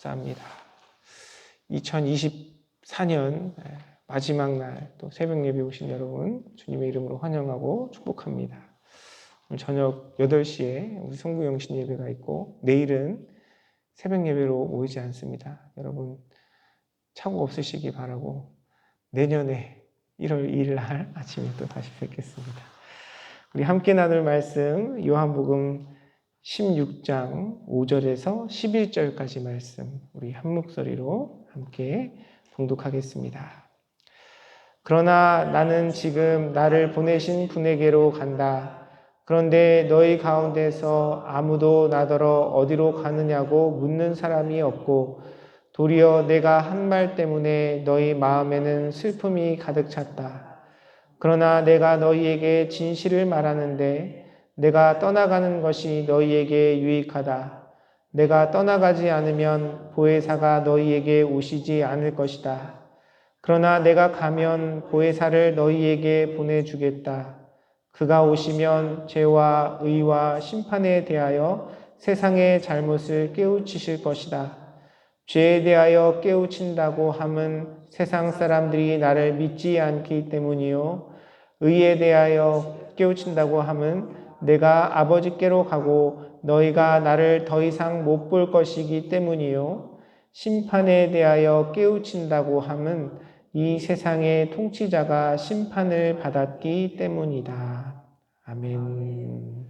감사합니다. 2024년 마지막 날 또 새벽 예배 오신 여러분 주님의 이름으로 환영하고 축복합니다. 오늘 저녁 8시에 우리 성부 영신 예배가 있고 내일은 새벽 예배로 모이지 않습니다. 여러분 착오 없으시기 바라고 내년에 1월 2일 날 아침에 또 다시 뵙겠습니다. 우리 함께 나눌 말씀 요한복음 16장 5절에서 11절까지 말씀 우리 한 목소리로 함께 봉독하겠습니다. 그러나 나는 지금 나를 보내신 분에게로 간다. 그런데 너희 가운데서 아무도 나더러 어디로 가느냐고 묻는 사람이 없고 도리어 내가 한 말 때문에 너희 마음에는 슬픔이 가득 찼다. 그러나 내가 너희에게 진실을 말하는데 내가 떠나가는 것이 너희에게 유익하다. 내가 떠나가지 않으면 보혜사가 너희에게 오시지 않을 것이다. 그러나 내가 가면 보혜사를 너희에게 보내주겠다. 그가 오시면 죄와 의와 심판에 대하여 세상의 잘못을 깨우치실 것이다. 죄에 대하여 깨우친다고 함은 세상 사람들이 나를 믿지 않기 때문이요. 의에 대하여 깨우친다고 함은 내가 아버지께로 가고 너희가 나를 더 이상 못 볼 것이기 때문이요. 심판에 대하여 깨우친다고 함은 이 세상의 통치자가 심판을 받았기 때문이다. 아멘.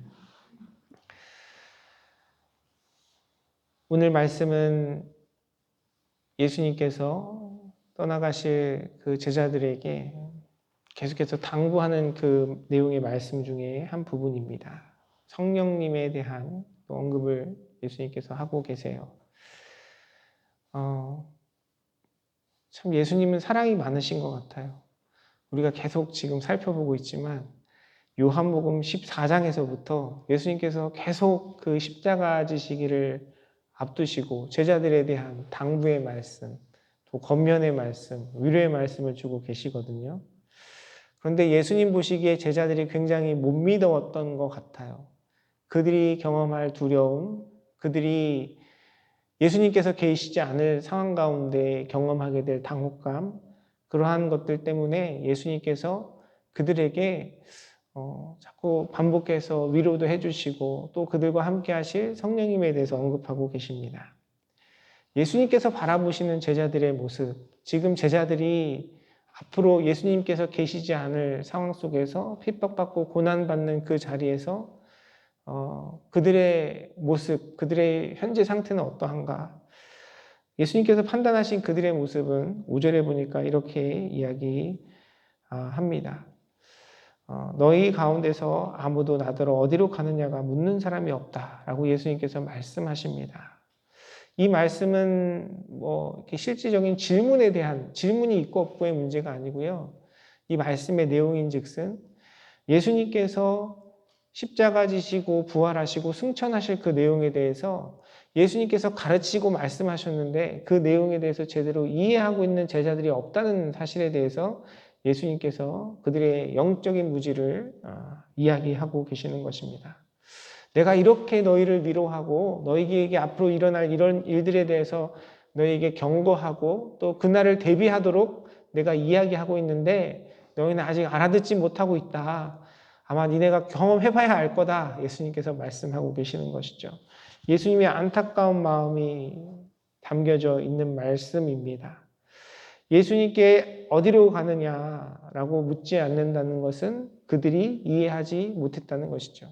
오늘 말씀은 예수님께서 떠나가실 그 제자들에게 계속해서 당부하는 그 내용의 말씀 중에 한 부분입니다. 성령님에 대한 언급을 예수님께서 하고 계세요. 참 예수님은 사랑이 많으신 것 같아요. 우리가 계속 지금 살펴보고 있지만 요한복음 14장에서부터 예수님께서 계속 그 십자가 지시기를 앞두시고 제자들에 대한 당부의 말씀, 또 권면의 말씀, 위로의 말씀을 주고 계시거든요. 그런데 예수님 보시기에 제자들이 굉장히 못 믿었던 것 같아요. 그들이 경험할 두려움, 그들이 예수님께서 계시지 않을 상황 가운데 경험하게 될 당혹감, 그러한 것들 때문에 예수님께서 그들에게 자꾸 반복해서 위로도 해주시고 또 그들과 함께 하실 성령님에 대해서 언급하고 계십니다. 예수님께서 바라보시는 제자들의 모습, 지금 제자들이 앞으로 예수님께서 계시지 않을 상황 속에서 핍박받고 고난받는 그 자리에서 그들의 모습, 그들의 현재 상태는 어떠한가? 예수님께서 판단하신 그들의 모습은 5절에 보니까 이렇게 이야기합니다. 너희 가운데서 아무도 나더러 어디로 가느냐가 묻는 사람이 없다라고 예수님께서 말씀하십니다. 이 말씀은 이렇게 실질적인 질문에 대한 질문이 있고 없고의 문제가 아니고요. 이 말씀의 내용인즉슨 예수님께서 십자가 지시고 부활하시고 승천하실 그 내용에 대해서 예수님께서 가르치고 말씀하셨는데 그 내용에 대해서 제대로 이해하고 있는 제자들이 없다는 사실에 대해서 예수님께서 그들의 영적인 무지를 이야기하고 계시는 것입니다. 내가 이렇게 너희를 위로하고 너희에게 앞으로 일어날 이런 일들에 대해서 너희에게 경고하고 또 그날을 대비하도록 내가 이야기하고 있는데 너희는 아직 알아듣지 못하고 있다. 아마 니네가 경험해봐야 알 거다. 예수님께서 말씀하고 계시는 것이죠. 예수님의 안타까운 마음이 담겨져 있는 말씀입니다. 예수님께 어디로 가느냐라고 묻지 않는다는 것은 그들이 이해하지 못했다는 것이죠.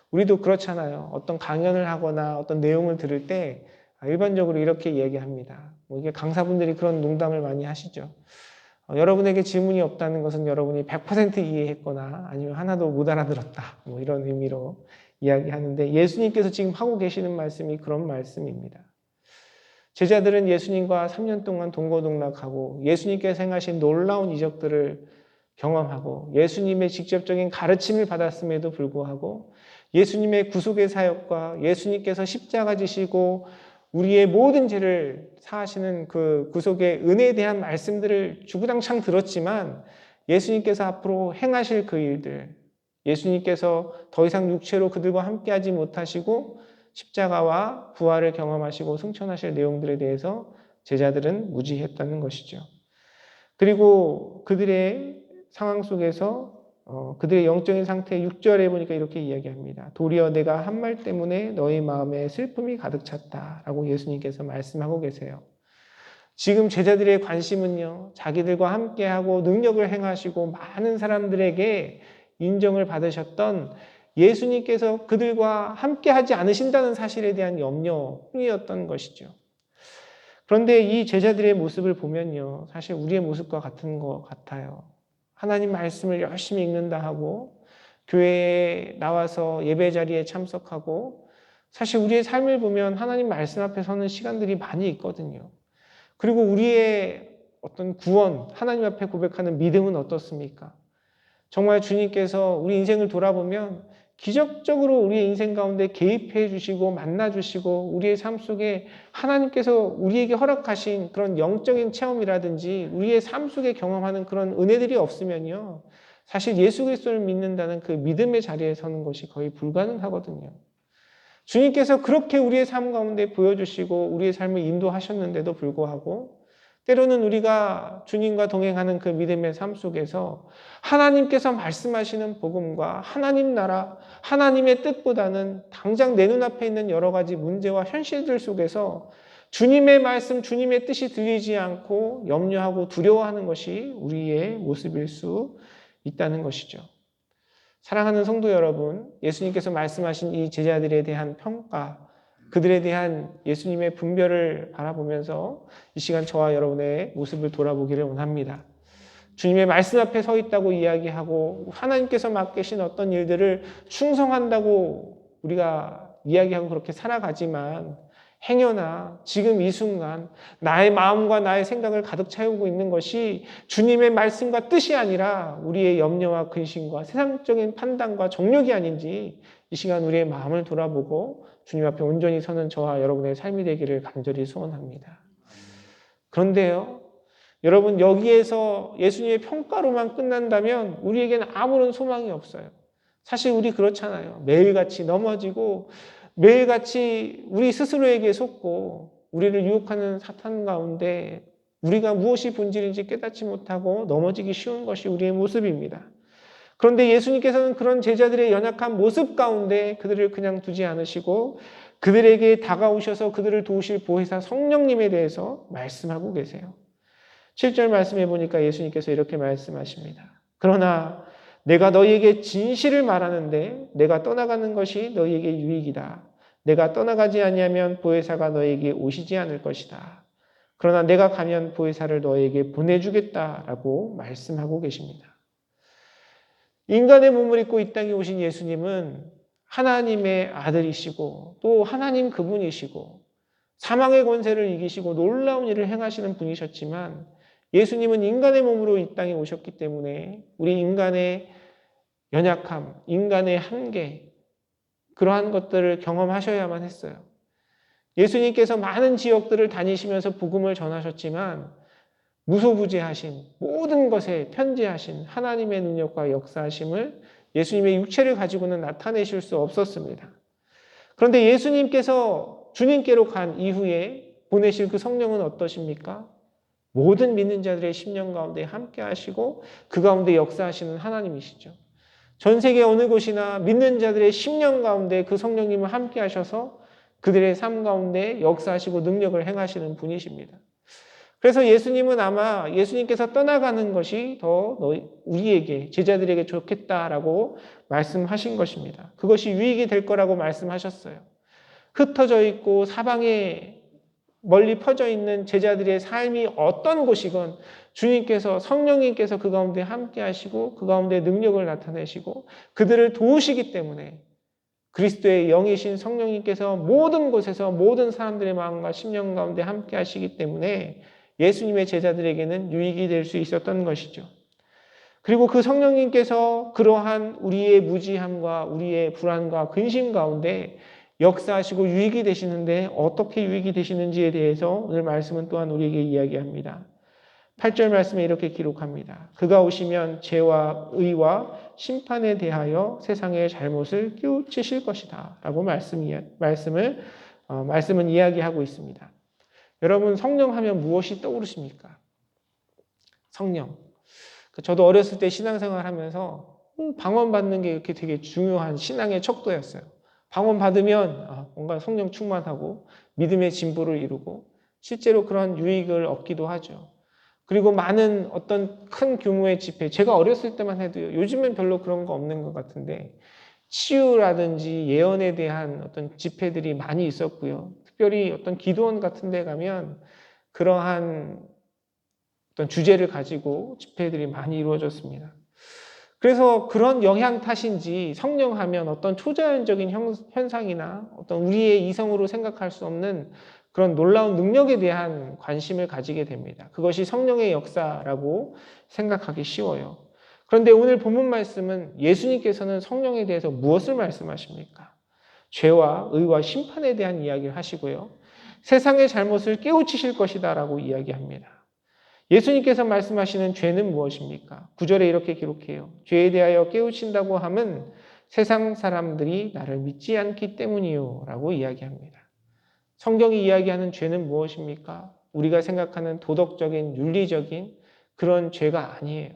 우리도 그렇잖아요. 어떤 강연을 하거나 어떤 내용을 들을 때 일반적으로 이렇게 얘기합니다. 이게 강사분들이 그런 농담을 많이 하시죠. 여러분에게 질문이 없다는 것은 여러분이 100% 이해했거나 아니면 하나도 못 알아들었다. 이런 의미로 이야기하는데 예수님께서 지금 하고 계시는 말씀이 그런 말씀입니다. 제자들은 예수님과 3년 동안 동거동락하고 예수님께서 행하신 놀라운 이적들을 경험하고 예수님의 직접적인 가르침을 받았음에도 불구하고 예수님의 구속의 사역과 예수님께서 십자가 지시고 우리의 모든 죄를 사하시는 그 구속의 은혜에 대한 말씀들을 주구장창 들었지만 예수님께서 앞으로 행하실 그 일들, 예수님께서 더 이상 육체로 그들과 함께하지 못하시고 십자가와 부활을 경험하시고 승천하실 내용들에 대해서 제자들은 무지했다는 것이죠. 그리고 그들의 상황 속에서 그들의 영적인 상태 6절에 보니까 이렇게 이야기합니다. 도리어 내가 한 말 때문에 너희 마음에 슬픔이 가득 찼다라고 예수님께서 말씀하고 계세요. 지금 제자들의 관심은요, 자기들과 함께하고 능력을 행하시고 많은 사람들에게 인정을 받으셨던 예수님께서 그들과 함께하지 않으신다는 사실에 대한 염려뿐이었던 것이죠. 그런데 이 제자들의 모습을 보면요, 사실 우리의 모습과 같은 것 같아요. 하나님 말씀을 열심히 읽는다 하고 교회에 나와서 예배 자리에 참석하고 사실 우리의 삶을 보면 하나님 말씀 앞에 서는 시간들이 많이 있거든요. 그리고 우리의 어떤 구원, 하나님 앞에 고백하는 믿음은 어떻습니까? 정말 주님께서 우리 인생을 돌아보면 기적적으로 우리의 인생 가운데 개입해 주시고 만나 주시고 우리의 삶 속에 하나님께서 우리에게 허락하신 그런 영적인 체험이라든지 우리의 삶 속에 경험하는 그런 은혜들이 없으면요. 사실 예수 그리스도를 믿는다는 그 믿음의 자리에 서는 것이 거의 불가능하거든요. 주님께서 그렇게 우리의 삶 가운데 보여주시고 우리의 삶을 인도하셨는데도 불구하고 때로는 우리가 주님과 동행하는 그 믿음의 삶 속에서 하나님께서 말씀하시는 복음과 하나님 나라, 하나님의 뜻보다는 당장 내 눈앞에 있는 여러 가지 문제와 현실들 속에서 주님의 말씀, 주님의 뜻이 들리지 않고 염려하고 두려워하는 것이 우리의 모습일 수 있다는 것이죠. 사랑하는 성도 여러분, 예수님께서 말씀하신 이 제자들에 대한 평가, 그들에 대한 예수님의 분별을 바라보면서 이 시간 저와 여러분의 모습을 돌아보기를 원합니다. 주님의 말씀 앞에 서 있다고 이야기하고 하나님께서 맡기신 어떤 일들을 충성한다고 우리가 이야기하고 그렇게 살아가지만 행여나 지금 이 순간 나의 마음과 나의 생각을 가득 채우고 있는 것이 주님의 말씀과 뜻이 아니라 우리의 염려와 근심과 세상적인 판단과 정욕이 아닌지 이 시간 우리의 마음을 돌아보고 주님 앞에 온전히 서는 저와 여러분의 삶이 되기를 간절히 소원합니다. 그런데요, 여러분 여기에서 예수님의 평가로만 끝난다면 우리에게는 아무런 소망이 없어요. 사실 우리 그렇잖아요. 매일같이 넘어지고 매일같이 우리 스스로에게 속고 우리를 유혹하는 사탄 가운데 우리가 무엇이 본질인지 깨닫지 못하고 넘어지기 쉬운 것이 우리의 모습입니다. 그런데 예수님께서는 그런 제자들의 연약한 모습 가운데 그들을 그냥 두지 않으시고 그들에게 다가오셔서 그들을 도우실 보혜사 성령님에 대해서 말씀하고 계세요. 7절 말씀해 보니까 예수님께서 이렇게 말씀하십니다. 그러나 내가 너희에게 진실을 말하는데 내가 떠나가는 것이 너희에게 유익이다. 내가 떠나가지 아니하면 보혜사가 너희에게 오시지 않을 것이다. 그러나 내가 가면 보혜사를 너희에게 보내주겠다라고 말씀하고 계십니다. 인간의 몸을 입고 이 땅에 오신 예수님은 하나님의 아들이시고 또 하나님 그분이시고 사망의 권세를 이기시고 놀라운 일을 행하시는 분이셨지만 예수님은 인간의 몸으로 이 땅에 오셨기 때문에 우리 인간의 연약함, 인간의 한계, 그러한 것들을 경험하셔야만 했어요. 예수님께서 많은 지역들을 다니시면서 복음을 전하셨지만 무소부재하신 모든 것에 편재하신 하나님의 능력과 역사하심을 예수님의 육체를 가지고는 나타내실 수 없었습니다. 그런데 예수님께서 주님께로 간 이후에 보내실 그 성령은 어떠십니까? 모든 믿는 자들의 심령 가운데 함께 하시고 그 가운데 역사하시는 하나님이시죠. 전 세계 어느 곳이나 믿는 자들의 심령 가운데 그 성령님을 함께 하셔서 그들의 삶 가운데 역사하시고 능력을 행하시는 분이십니다. 그래서 예수님은 아마 예수님께서 떠나가는 것이 더 우리에게 제자들에게 좋겠다라고 말씀하신 것입니다. 그것이 유익이 될 거라고 말씀하셨어요. 흩어져 있고 사방에 멀리 퍼져 있는 제자들의 삶이 어떤 곳이건 주님께서 성령님께서 그 가운데 함께 하시고 그 가운데 능력을 나타내시고 그들을 도우시기 때문에 그리스도의 영이신 성령님께서 모든 곳에서 모든 사람들의 마음과 심령 가운데 함께 하시기 때문에 예수님의 제자들에게는 유익이 될 수 있었던 것이죠. 그리고 그 성령님께서 그러한 우리의 무지함과 우리의 불안과 근심 가운데 역사하시고 유익이 되시는데 어떻게 유익이 되시는지에 대해서 오늘 말씀은 또한 우리에게 이야기합니다. 8절 말씀에 이렇게 기록합니다. 그가 오시면 죄와 의와 심판에 대하여 세상의 잘못을 깨우치실 것이다 라고 말씀은 이야기하고 있습니다. 여러분, 성령 하면 무엇이 떠오르십니까? 성령. 저도 어렸을 때 신앙생활 하면서 방언 받는 게 이렇게 되게 중요한 신앙의 척도였어요. 방언 받으면 뭔가 성령 충만하고 믿음의 진보를 이루고 실제로 그런 유익을 얻기도 하죠. 그리고 많은 어떤 큰 규모의 집회, 제가 어렸을 때만 해도요, 요즘엔 별로 그런 거 없는 것 같은데 치유라든지 예언에 대한 어떤 집회들이 많이 있었고요. 특별히 어떤 기도원 같은 데 가면 그러한 어떤 주제를 가지고 집회들이 많이 이루어졌습니다. 그래서 그런 영향 탓인지 성령하면 어떤 초자연적인 현상이나 어떤 우리의 이성으로 생각할 수 없는 그런 놀라운 능력에 대한 관심을 가지게 됩니다. 그것이 성령의 역사라고 생각하기 쉬워요. 그런데 오늘 본문 말씀은 예수님께서는 성령에 대해서 무엇을 말씀하십니까? 죄와 의와 심판에 대한 이야기를 하시고요. 세상의 잘못을 깨우치실 것이다 라고 이야기합니다. 예수님께서 말씀하시는 죄는 무엇입니까? 9절에 이렇게 기록해요. 죄에 대하여 깨우친다고 함은 세상 사람들이 나를 믿지 않기 때문이요 라고 이야기합니다. 성경이 이야기하는 죄는 무엇입니까? 우리가 생각하는 도덕적인, 윤리적인 그런 죄가 아니에요.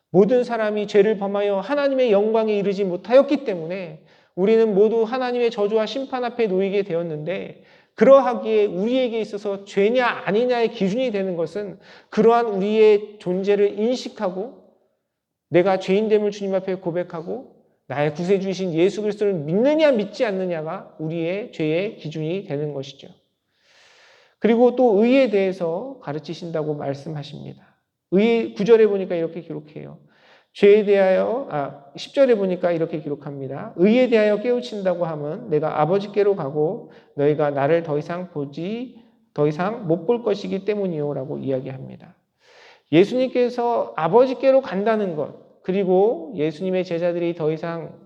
모든 사람이 죄를 범하여 하나님의 영광에 이르지 못하였기 때문에 우리는 모두 하나님의 저주와 심판 앞에 놓이게 되었는데, 그러하기에 우리에게 있어서 죄냐 아니냐의 기준이 되는 것은 그러한 우리의 존재를 인식하고 내가 죄인됨을 주님 앞에 고백하고 나의 구세주이신 예수 그리스도를 믿느냐 믿지 않느냐가 우리의 죄의 기준이 되는 것이죠. 그리고 또 의에 대해서 가르치신다고 말씀하십니다. 9절에 보니까 이렇게 기록해요. 죄에 대하여 10절에 보니까 이렇게 기록합니다. 의에 대하여 깨우친다고 하면 내가 아버지께로 가고 너희가 나를 더 이상 못 볼 것이기 때문이요 라고 이야기합니다. 예수님께서 아버지께로 간다는 것, 그리고 예수님의 제자들이 더 이상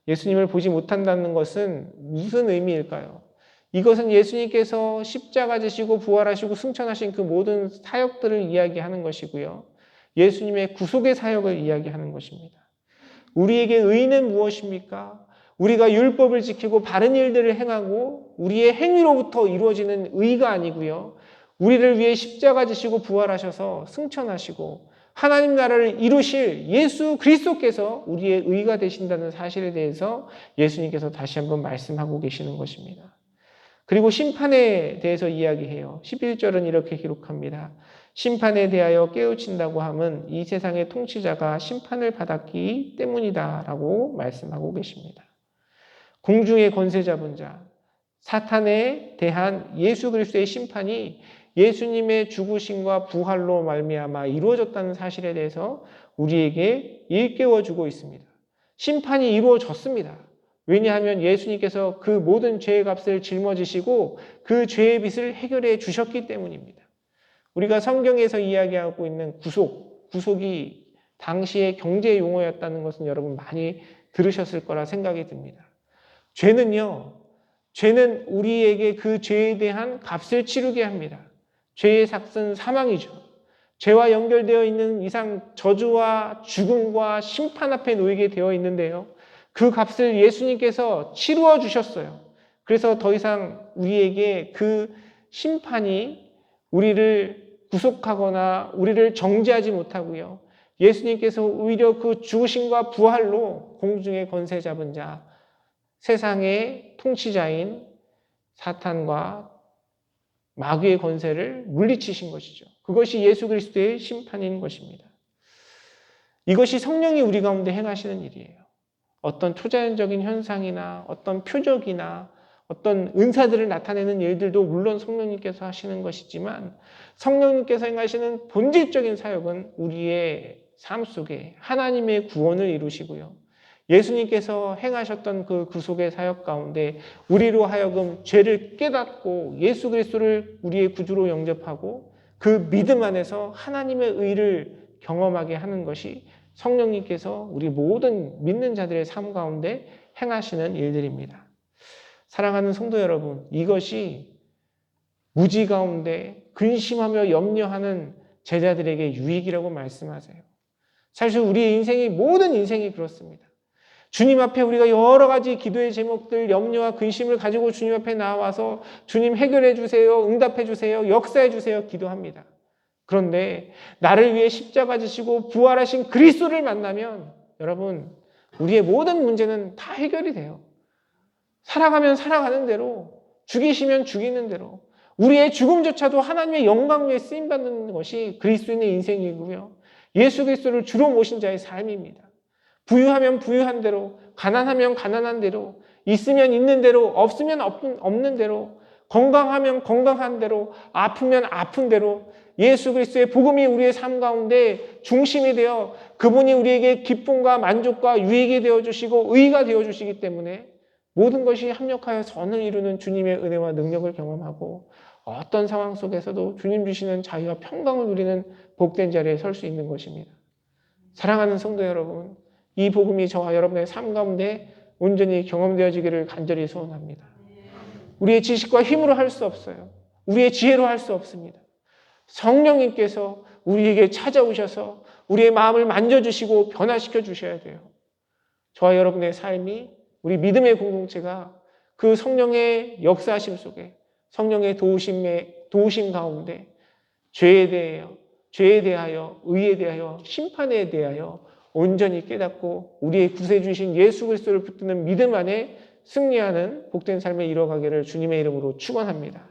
예수님을 보지 못한다는 것은 무슨 의미일까요? 이것은 예수님께서 십자가 지시고 부활하시고 승천하신 그 모든 사역들을 이야기하는 것이고요. 예수님의 구속의 사역을 이야기하는 것입니다. 우리에게 의는 무엇입니까? 우리가 율법을 지키고 바른 일들을 행하고 우리의 행위로부터 이루어지는 의가 아니고요. 우리를 위해 십자가 지시고 부활하셔서 승천하시고 하나님 나라를 이루실 예수 그리스도께서 우리의 의가 되신다는 사실에 대해서 예수님께서 다시 한번 말씀하고 계시는 것입니다. 그리고 심판에 대해서 이야기해요. 11절은 이렇게 기록합니다. 심판에 대하여 깨우친다고 함은 이 세상의 통치자가 심판을 받았기 때문이다 라고 말씀하고 계십니다. 공중의 권세 잡은 자, 사탄에 대한 예수 그리스도의 심판이 예수님의 죽으심과 부활로 말미암아 이루어졌다는 사실에 대해서 우리에게 일깨워주고 있습니다. 심판이 이루어졌습니다. 왜냐하면 예수님께서 그 모든 죄의 값을 짊어지시고 그 죄의 빚을 해결해 주셨기 때문입니다. 우리가 성경에서 이야기하고 있는 구속이 당시의 경제 용어였다는 것은 여러분 많이 들으셨을 거라 생각이 듭니다. 죄는 우리에게 그 죄에 대한 값을 치르게 합니다. 죄의 삭은 사망이죠. 죄와 연결되어 있는 이상 저주와 죽음과 심판 앞에 놓이게 되어 있는데요. 그 값을 예수님께서 치루어 주셨어요. 그래서 더 이상 우리에게 그 심판이 우리를 구속하거나 우리를 정죄하지 못하고요. 예수님께서 오히려 그 죽으심과 부활로 공중의 권세 잡은 자, 세상의 통치자인 사탄과 마귀의 권세를 물리치신 것이죠. 그것이 예수 그리스도의 심판인 것입니다. 이것이 성령이 우리 가운데 행하시는 일이에요. 어떤 초자연적인 현상이나 어떤 표적이나 어떤 은사들을 나타내는 일들도 물론 성령님께서 하시는 것이지만 성령님께서 행하시는 본질적인 사역은 우리의 삶 속에 하나님의 구원을 이루시고요. 예수님께서 행하셨던 그 구속의 사역 가운데 우리로 하여금 죄를 깨닫고 예수 그리스도를 우리의 구주로 영접하고 그 믿음 안에서 하나님의 의를 경험하게 하는 것이 성령님께서 우리 모든 믿는 자들의 삶 가운데 행하시는 일들입니다. 사랑하는 성도 여러분, 이것이 무지 가운데 근심하며 염려하는 제자들에게 유익이라고 말씀하세요. 사실 우리의 인생이 모든 인생이 그렇습니다. 주님 앞에 우리가 여러 가지 기도의 제목들, 염려와 근심을 가지고 주님 앞에 나와서 주님 해결해 주세요, 응답해 주세요, 역사해 주세요 기도합니다. 그런데 나를 위해 십자가 지시고 부활하신 그리스도를 만나면 여러분 우리의 모든 문제는 다 해결이 돼요. 살아가면 살아가는 대로, 죽이시면 죽이는 대로 우리의 죽음조차도 하나님의 영광 위에 쓰임받는 것이 그리스도인의 인생이고요. 예수 그리스도를 주로 모신 자의 삶입니다. 부유하면 부유한 대로, 가난하면 가난한 대로, 있으면 있는 대로, 없으면 없는 대로, 건강하면 건강한 대로, 아프면 아픈 대로 예수 그리스도의 복음이 우리의 삶 가운데 중심이 되어 그분이 우리에게 기쁨과 만족과 유익이 되어주시고 의가 되어주시기 때문에 모든 것이 합력하여 선을 이루는 주님의 은혜와 능력을 경험하고 어떤 상황 속에서도 주님 주시는 자유와 평강을 누리는 복된 자리에 설 수 있는 것입니다. 사랑하는 성도 여러분, 이 복음이 저와 여러분의 삶 가운데 온전히 경험되어지기를 간절히 소원합니다. 우리의 지식과 힘으로 할 수 없어요. 우리의 지혜로 할 수 없습니다. 성령님께서 우리에게 찾아오셔서 우리의 마음을 만져주시고 변화시켜 주셔야 돼요. 저와 여러분의 삶이 우리 믿음의 공동체가 그 성령의 역사하심 속에 성령의 도우심 가운데 죄에 대하여 의에 대하여 심판에 대하여 온전히 깨닫고 우리의 구세주이신 예수 그리스도를 붙드는 믿음 안에 승리하는 복된 삶을 이뤄가기를 주님의 이름으로 축원합니다.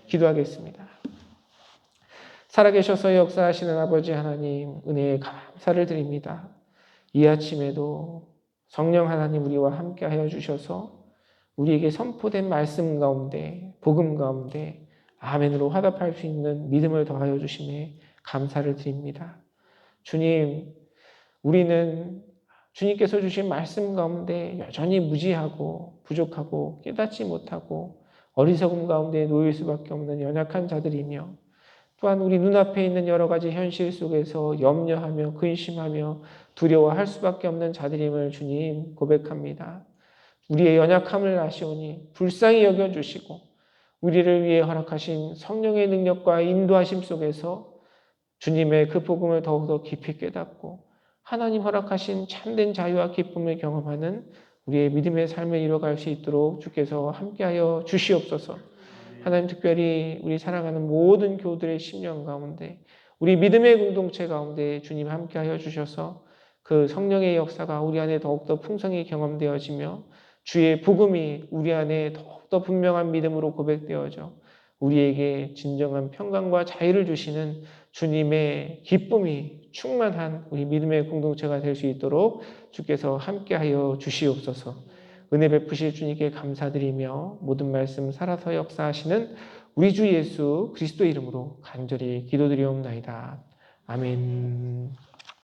기도하겠습니다. 살아계셔서 역사하시는 아버지 하나님 은혜에 감사를 드립니다. 이 아침에도 성령 하나님 우리와 함께하여 주셔서 우리에게 선포된 말씀 가운데 복음 가운데 아멘으로 화답할 수 있는 믿음을 더하여 주심에 감사를 드립니다. 주님, 우리는 주님께서 주신 말씀 가운데 여전히 무지하고 부족하고 깨닫지 못하고 어리석음 가운데 놓일 수밖에 없는 연약한 자들이며 또한 우리 눈앞에 있는 여러 가지 현실 속에서 염려하며 근심하며 두려워할 수밖에 없는 자들임을 주님 고백합니다. 우리의 연약함을 아시오니 불쌍히 여겨주시고 우리를 위해 허락하신 성령의 능력과 인도하심 속에서 주님의 그 복음을 더욱더 깊이 깨닫고 하나님 허락하신 참된 자유와 기쁨을 경험하는 우리의 믿음의 삶을 이뤄갈 수 있도록 주께서 함께하여 주시옵소서. 하나님 특별히 우리 살아가는 모든 교우들의 심령 가운데 우리 믿음의 공동체 가운데 주님 함께하여 주셔서 그 성령의 역사가 우리 안에 더욱더 풍성히 경험되어지며 주의 복음이 우리 안에 더욱더 분명한 믿음으로 고백되어져 우리에게 진정한 평강과 자유를 주시는 주님의 기쁨이 충만한 우리 믿음의 공동체가 될 수 있도록 주께서 함께하여 주시옵소서. 은혜 베푸실 주님께 감사드리며 모든 말씀 살아서 역사하시는 우리 주 예수 그리스도 이름으로 간절히 기도드리옵나이다. 아멘.